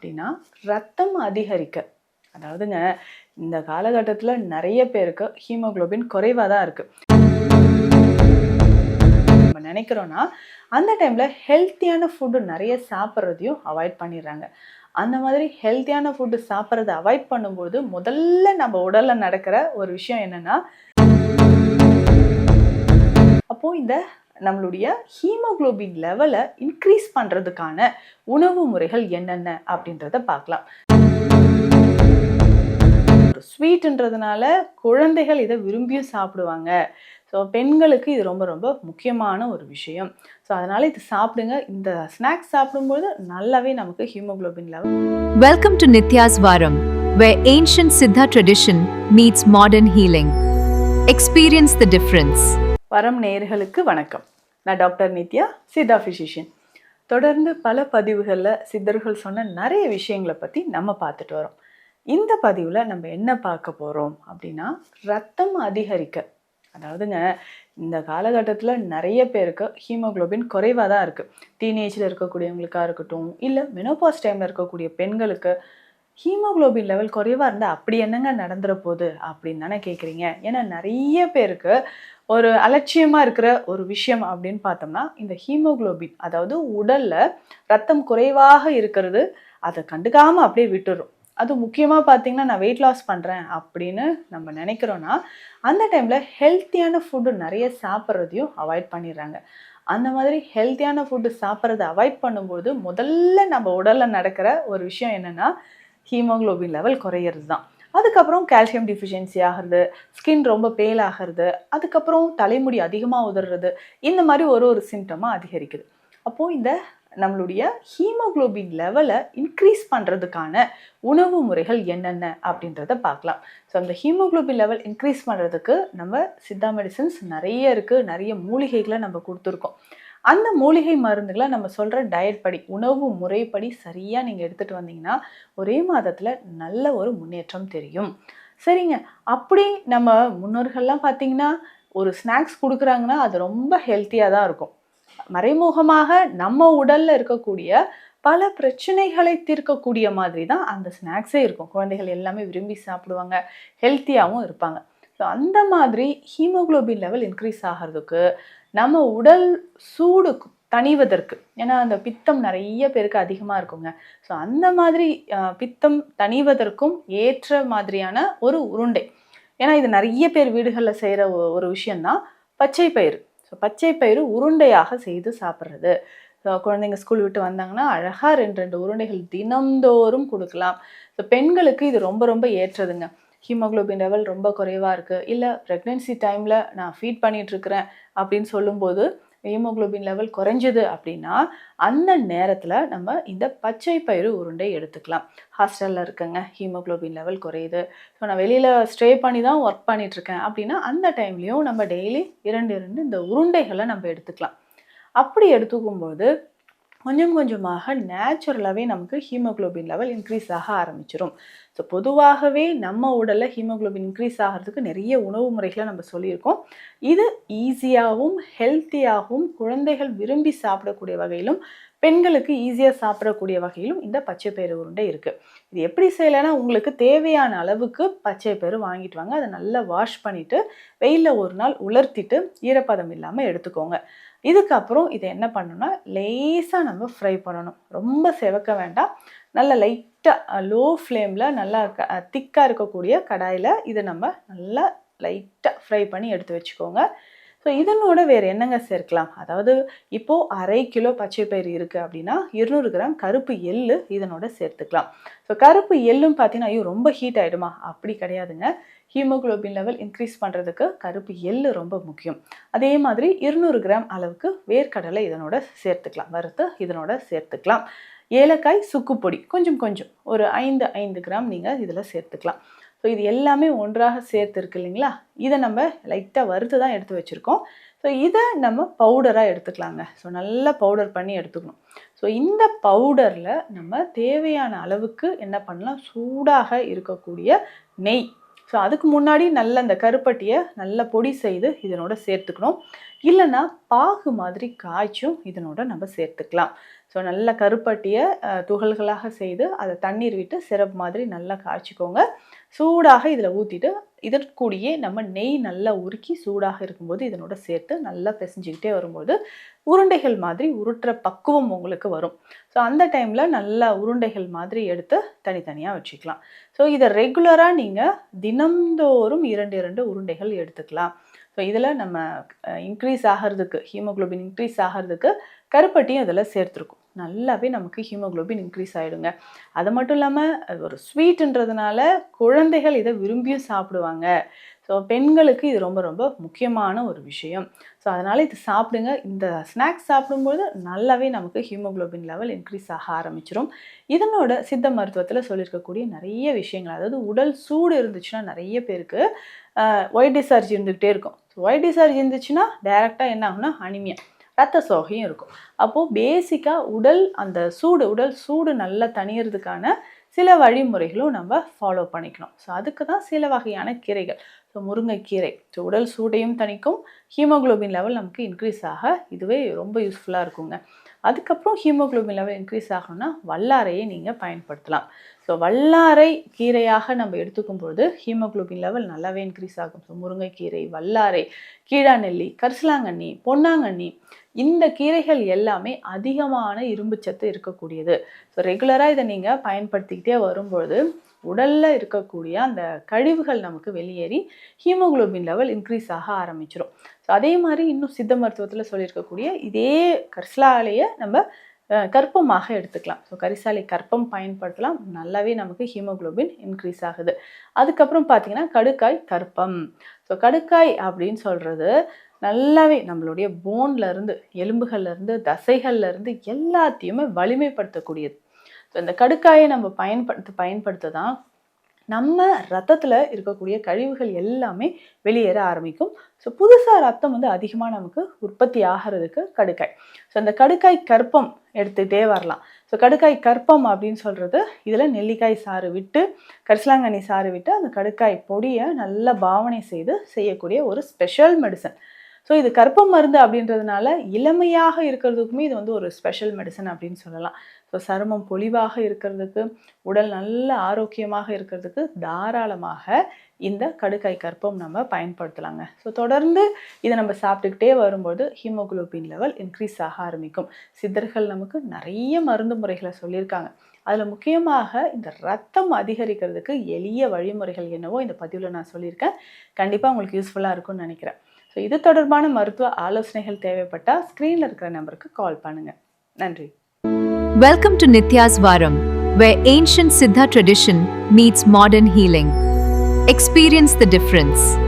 அப்படின்னா ரத்தம் அதிகரிக்க. அதாவதுங்க இந்த காலகட்டத்தில் நிறைய பேருக்கு ஹீமோகுளோபின் குறைவாக தான் இருக்குது. நம்ம நினைக்கிறோன்னா அந்த டைமில் ஹெல்த்தியான ஃபுட்டு நிறைய சாப்பிட்றதையும் அவாய்ட் பண்ணிடுறாங்க. அந்த மாதிரி ஹெல்த்தியான ஃபுட்டு சாப்பிட்றத அவாய்ட் பண்ணும்போது முதல்ல நம்ம உடலில் நடக்கிற ஒரு விஷயம் என்னென்னா, அப்போது இந்த நம்மளுடைய ஹீமோகுளோபின் லெவலை இன்க்ரீஸ் பண்ணுறதுக்கான உணவு முறைகள் என்னென்ன அப்படின்றத பார்க்கலாம். ஸ்வீட்ன்றதுனால குழந்தைகள் இதை விரும்பியும் சாப்பிடுவாங்க. ஸோ பெண்களுக்கு இது ரொம்ப ரொம்ப முக்கியமான ஒரு விஷயம். ஸோ அதனால் இது சாப்பிடுங்க. இந்த ஸ்நாக்ஸ் சாப்பிடும்போது நல்லாவே நமக்கு haemoglobin level. Welcome to Nitya's Varam, where ancient Siddha tradition meets modern healing. Experience the difference. வரம் நேயர்களுக்கு வணக்கம். நான் டாக்டர் நித்யா, சித்தா ஃபிசிஷியன். தொடர்ந்து பல பதிவுகளில் சித்தர்கள் சொன்ன நிறைய விஷயங்களை பற்றி நம்ம பார்த்துட்டு வரோம். இந்த பதிவில் நம்ம என்ன பார்க்க போகிறோம் அப்படின்னா, ரத்தம் அதிகரிக்க. அதாவதுங்க இந்த காலகட்டத்தில் நிறைய பேருக்கு ஹீமோகுளோபின் குறைவாக தான் இருக்குது. டீனேஜில் இருக்கக்கூடியவங்களுக்காக இருக்கட்டும், இல்லை மெனோபாஸ் டைமில் இருக்கக்கூடிய பெண்களுக்கு ஹீமோகுளோபின் லெவல் குறைவாக இருந்தால் அப்படி என்னங்க நடந்துற போகுது அப்படின்னு தானே கேட்குறீங்க. ஏன்னா நிறைய பேருக்கு ஒரு அலட்சியமாக இருக்கிற ஒரு விஷயம் அப்படின்னு பார்த்தோம்னா, இந்த ஹீமோகுளோபின், அதாவது உடலில் ரத்தம் குறைவாக இருக்கிறது, அதை கண்டுக்காமல் அப்படியே விட்டுடும். அது முக்கியமாக பார்த்தீங்கன்னா, நான் வெயிட் லாஸ் பண்ணுறேன் அப்படின்னு நம்ம நினைக்கிறோன்னா அந்த டைமில் ஹெல்த்தியான ஃபுட்டு நிறைய சாப்பிட்றதையும் அவாய்ட் பண்ணிடுறாங்க. அந்த மாதிரி ஹெல்த்தியான ஃபுட்டு சாப்பிட்றத அவாய்ட் பண்ணும்போது முதல்ல நம்ம உடலில் நடக்கிற ஒரு விஷயம் என்னென்னா, ஹீமோகுளோபின் லெவல் குறையிறது தான். அதுக்கப்புறம் கால்சியம் டிஃபிஷியன்சி ஆகிறது, ஸ்கின் ரொம்ப பேல் ஆகிறது, அதுக்கப்புறம் தலைமுடி அதிகமாக உதறது, இந்த மாதிரி ஒரு சிம்டமாக அதிகரிக்குது. அப்போது இந்த நம்மளுடைய ஹீமோகுளோபின் லெவலை இன்க்ரீஸ் பண்ணுறதுக்கான உணவு முறைகள் என்னென்ன அப்படின்றத பார்க்கலாம். ஸோ அந்த ஹீமோகுளோபின் லெவல் இன்க்ரீஸ் பண்ணுறதுக்கு நம்ம சித்தா மெடிசன்ஸ் நிறைய இருக்குது, நிறைய மூலிகைகளை நம்ம கொடுத்துருக்கோம். அந்த மூலிகை மருந்துகளை நம்ம சொல்கிற டயட் படி, உணவு முறைப்படி சரியாக நீங்கள் எடுத்துகிட்டு வந்தீங்கன்னா ஒரே மாதத்தில் நல்ல ஒரு முன்னேற்றம் தெரியும். சரிங்க, அப்படி நம்ம முன்னோர்கள்லாம் பார்த்திங்கன்னா ஒரு ஸ்நாக்ஸ் கொடுக்குறாங்கன்னா அது ரொம்ப ஹெல்த்தியாக தான் இருக்கும். மறைமுகமாக நம்ம உடலில் இருக்கக்கூடிய பல பிரச்சனைகளை தீர்க்கக்கூடிய மாதிரி தான் அந்த ஸ்நாக்ஸே இருக்கும். குழந்தைகள் எல்லாமே விரும்பி சாப்பிடுவாங்க, ஹெல்த்தியாகவும் இருப்பாங்க. ஸோ அந்த மாதிரி ஹீமோகுளோபின் லெவல் இன்க்ரீஸ் ஆகிறதுக்கு, நம்ம உடல் சூடு தணிவதற்கு, ஏன்னா அந்த பித்தம் நிறைய பேருக்கு அதிகமாக இருக்குங்க. ஸோ அந்த மாதிரி பித்தம் தணிவதற்கும் ஏற்ற மாதிரியான ஒரு உருண்டை. ஏன்னா இது நிறைய பேர் வீடுகளில் செய்கிற ஒரு விஷயந்தான் பச்சை பயிறு. ஸோ பச்சை பயிறு உருண்டையாக செய்து சாப்பிட்றது. ஸோ குழந்தைங்க ஸ்கூல் விட்டு வந்தாங்கன்னா அழகாக 2 உருண்டைகள் தினந்தோறும் கொடுக்கலாம். ஸோ பெண்களுக்கு இது ரொம்ப ரொம்ப ஏற்றதுங்க. ஹீமோகுளோபின் லெவல் ரொம்ப குறைவாக இருக்குது, இல்லை ப்ரெக்னென்சி டைமில் நான் ஃபீட் பண்ணிகிட்ருக்கிறேன் அப்படின்னு சொல்லும்போது ஹீமோகுளோபின் லெவல் குறைஞ்சது அப்படின்னா அந்த நேரத்தில் நம்ம இந்த பச்சை பயிறு உருண்டை எடுத்துக்கலாம். ஹாஸ்டலில் இருக்கங்க, ஹீமோகுளோபின் லெவல் குறையுது, ஸோ நான் வெளியில் ஸ்டே பண்ணி தான் ஒர்க் பண்ணிகிட்ருக்கேன் அப்படின்னா அந்த டைம்லேயும் நம்ம டெய்லி 2 இந்த உருண்டைகளை நம்ம எடுத்துக்கலாம். அப்படி எடுத்துக்கும்போது கொஞ்சம் கொஞ்சமாக நேச்சுரலாகவே நமக்கு ஹீமோகுளோபின் லெவல் இன்க்ரீஸ் ஆக ஆரம்பிச்சிடும். ஸோ பொதுவாகவே நம்ம உடலில் ஹீமோகுளோபின் இன்க்ரீஸ் ஆகிறதுக்கு நிறைய உணவு முறைகளை நம்ம சொல்லியிருக்கோம். இது ஈஸியாகவும் ஹெல்த்தியாகவும் குழந்தைகள் விரும்பி சாப்பிடக்கூடிய வகையிலும் பெண்களுக்கு ஈஸியாக சாப்பிடக்கூடிய வகையிலும் இந்த பச்சை பயிறு உருண்டை இருக்குது. இது எப்படி செய்யலைன்னா, உங்களுக்கு தேவையான அளவுக்கு பச்சை பயிறு வாங்கிட்டு வாங்க, அதை நல்லா வாஷ் பண்ணிவிட்டு வெயிலில் ஒரு நாள் உலர்த்திட்டு ஈரப்பதம் இல்லாமல் எடுத்துக்கோங்க. இதுக்கப்புறம் இதை என்ன பண்ணணும்னா, லேசாக நம்ம ஃப்ரை பண்ணணும். ரொம்ப செவக்க வேண்டாம், நல்லா லைட்டாக லோ ஃப்ளேமில் நல்லா திக்காக இருக்கக்கூடிய கடாயில் இதை நம்ம நல்லா லைட்டாக ஃப்ரை பண்ணி எடுத்து வச்சுக்கோங்க. ஸோ இதனோட வேறு என்னங்க சேர்க்கலாம், அதாவது இப்போது 1/2 கிலோ பச்சை பயிறு இருக்குது அப்படின்னா 200 கிராம் கருப்பு எள்ளு இதனோட சேர்த்துக்கலாம். ஸோ கருப்பு எள்ளும் பார்த்தீங்கன்னா ஐயோ ரொம்ப ஹீட் ஆகிடுமா, அப்படி கிடையாதுங்க. ஹீமோகுளோபின் லெவல் இன்க்ரீஸ் பண்ணுறதுக்கு கருப்பு எள்ளு ரொம்ப முக்கியம். அதே மாதிரி 200 கிராம் அளவுக்கு வேர்க்கடலை இதனோட சேர்த்துக்கலாம், வறுத்து இதனோட சேர்த்துக்கலாம். ஏலக்காய், சுக்குப்பொடி கொஞ்சம் ஒரு 5 கிராம் நீங்கள் இதில் சேர்த்துக்கலாம். ஸோ இது எல்லாமே ஒன்றாக சேர்த்துருக்கு இல்லைங்களா, இதை நம்ம லைட்டாக வறுத்து தான் எடுத்து வச்சுருக்கோம். ஸோ இதை நம்ம பவுடராக எடுத்துக்கலாங்க. ஸோ நல்லா பவுடர் பண்ணி எடுத்துக்கணும். ஸோ இந்த பவுடரில் நம்ம தேவையான அளவுக்கு என்ன பண்ணலாம், சூடாக இருக்கக்கூடிய நெய். ஸோ அதுக்கு முன்னாடி நல்ல அந்த கருப்பட்டியை நல்ல பொடி செய்து இதனோட சேர்த்துக்கணும். இல்லைன்னா பாகு மாதிரி காய்ச்சும் இதனோட நம்ம சேர்த்துக்கலாம். ஸோ நல்ல கருப்பட்டியை துகள்களாக செய்து அதை தண்ணீர் விட்டு சிரப் மாதிரி நல்லா காய்ச்சிக்கோங்க. சூடாக இதில் ஊற்றிட்டு இதற்கூடியே நம்ம நெய் நல்லா உருக்கி சூடாக இருக்கும்போது இதனோட சேர்த்து நல்லா பிசைஞ்சிக்கிட்டே வரும்போது உருண்டைகள் மாதிரி உருட்டுற பக்குவம் உங்களுக்கு வரும். ஸோ அந்த டைமில் நல்லா உருண்டைகள் மாதிரி எடுத்து தனித்தனியாக வச்சுக்கலாம். ஸோ இதை ரெகுலராக நீங்கள் தினம்தோறும் 2 உருண்டைகள் எடுத்துக்கலாம். ஸோ இதில் நம்ம இன்க்ரீஸ் ஆகிறதுக்கு ஹீமோக்ளோபின் இன்க்ரீஸ் ஆகிறதுக்கு கருப்பட்டியும் இதில் சேர்த்துருக்கும். நல்லாவே நமக்கு ஹீமோக்ளோபின் இன்க்ரீஸ் ஆகிடுங்க. அது மட்டும் இல்லாமல் அது ஒரு ஸ்வீட்டுன்றதுனால குழந்தைகள் இதை விரும்பியும் சாப்பிடுவாங்க. ஸோ பெண்களுக்கு இது ரொம்ப ரொம்ப முக்கியமான ஒரு விஷயம். ஸோ அதனால் இது சாப்பிடுங்க. இந்த ஸ்நாக்ஸ் சாப்பிடும்போது நல்லாவே நமக்கு ஹீமோக்ளோபின் லெவல் இன்க்ரீஸ் ஆக ஆரம்பிச்சிடும். இதனோட சித்த மருத்துவத்தில் சொல்லியிருக்கக்கூடிய நிறைய விஷயங்கள், அதாவது உடல் சூடு இருந்துச்சுன்னா நிறைய பேருக்கு ஒயிட் டிஸ்சார்ஜ் இருந்துக்கிட்டே இருக்கும். ஸோ ஒயிட் டிஸ்சார்ஜ் இருந்துச்சுன்னா டைரெக்டாக என்ன ஆகும்னா அனிமியா, ரத்த சோகையும் இருக்கும். அப்போது பேசிக்காக உடல் சூடு நல்லா தணியறதுக்கான சில வழிமுறைகளும் நம்ம ஃபாலோ பண்ணிக்கணும். ஸோ அதுக்கு தான் சில வகையான கீரைகள். ஸோ முருங்கைக்கீரை ஸோ உடல் சூடையும் தணிக்கும், ஹீமோக்ளோபின் லெவல் நமக்கு இன்க்ரீஸ் ஆக இதுவே ரொம்ப யூஸ்ஃபுல்லாக இருக்குங்க. அதுக்கப்புறம் ஹீமோக்ளோபின் லெவல் இன்க்ரீஸ் ஆகணும்னா வல்லாரையை நீங்கள் பயன்படுத்தலாம். ஸோ வல்லாரை கீரையாக நம்ம எடுத்துக்கும்போது ஹீமோக்ளோபின் லெவல் நல்லாவே இன்க்ரீஸ் ஆகும். ஸோ முருங்கைக்கீரை, வல்லாரை, கீழாநெல்லி, கரிசலாங்கண்ணி, பொன்னாங்கண்ணி, இந்த கீரைகள் எல்லாமே அதிகமான இரும்புச்சத்து இருக்கக்கூடியது. ஸோ ரெகுலராக இதை நீங்கள் பயன்படுத்திக்கிட்டே வரும்பொழுது உடலில் இருக்கக்கூடிய அந்த கழிவுகள் நமக்கு வெளியேறி ஹீமோக்ளோபின் லெவல் இன்க்ரீஸ் ஆக ஆரம்பிச்சிடும். ஸோ அதே மாதிரி இன்னும் சித்த மருத்துவத்தில் சொல்லியிருக்கக்கூடிய இதே கரிசலாலையை நம்ம கற்பமாக எடுத்துக்கலாம். ஸோ கரிசாலை கற்பம் பயன்படுத்தலாம். நல்லாவே நமக்கு ஹீமோக்ளோபின் இன்க்ரீஸ் ஆகுது. அதுக்கப்புறம் பார்த்தீங்கன்னா கடுக்காய் கற்பம். ஸோ கடுக்காய் அப்படின்னு சொல்கிறது நல்லாவே நம்மளுடைய போன்லேருந்து, எலும்புகள்லேருந்து, தசைகள்லேருந்து எல்லாத்தையுமே வலிமைப்படுத்தக்கூடியது. ஸோ இந்த கடுக்காயை நம்ம பயன்படுத்த தான் நம்ம ரத்தத்தில் இருக்கக்கூடிய கழிவுகள் எல்லாமே வெளியேற ஆரம்பிக்கும். ஸோ புதுசாக ரத்தம் அதிகமாக நமக்கு உற்பத்தி ஆகிறதுக்கு கடுக்காய். ஸோ இந்த கடுக்காய் கற்பம் எடுத்துகிட்டே வரலாம். ஸோ கடுக்காய் கற்பம் அப்படின்னு சொல்கிறது இதில் நெல்லிக்காய் சாறு விட்டு, கரிசலாங்கண்ணி சாறு விட்டு அந்த கடுக்காய் பொடியை நல்லா பாவனை செய்யக்கூடிய ஒரு ஸ்பெஷல் மெடிசன். ஸோ இது கற்பம் மருந்து அப்படின்றதுனால இளமையாக இருக்கிறதுக்குமே இது ஒரு ஸ்பெஷல் மெடிசன் அப்படின்னு சொல்லலாம். ஸோ சருமம் பொலிவாக இருக்கிறதுக்கு, உடல் நல்ல ஆரோக்கியமாக இருக்கிறதுக்கு தாராளமாக இந்த கடுக்காய் கற்பம் நம்ம பயன்படுத்தலாங்க. ஸோ தொடர்ந்து இதை நம்ம சாப்பிட்டுக்கிட்டே வரும்போது ஹீமோக்ளோபின் லெவல் இன்க்ரீஸ் ஆக ஆரம்பிக்கும். சித்தர்கள் நமக்கு நிறைய மருந்து முறைகளை சொல்லியிருக்காங்க. அதில் முக்கியமாக இந்த ரத்தம் அதிகரிக்கிறதுக்கு எளிய வழிமுறைகள் என்னவோ இந்த பதிவில் நான் சொல்லியிருக்கேன். கண்டிப்பாக உங்களுக்கு யூஸ்ஃபுல்லாக இருக்கும்னு நினைக்கிறேன். ஸோ இது தொடர்பான மருத்துவ ஆலோசனைகள் தேவைப்பட்டால் ஸ்க்ரீனில் இருக்கிற நம்பருக்கு கால் பண்ணுங்கள். நன்றி. Welcome to Nitya's Varam, where ancient Siddha tradition meets modern healing. Experience the difference.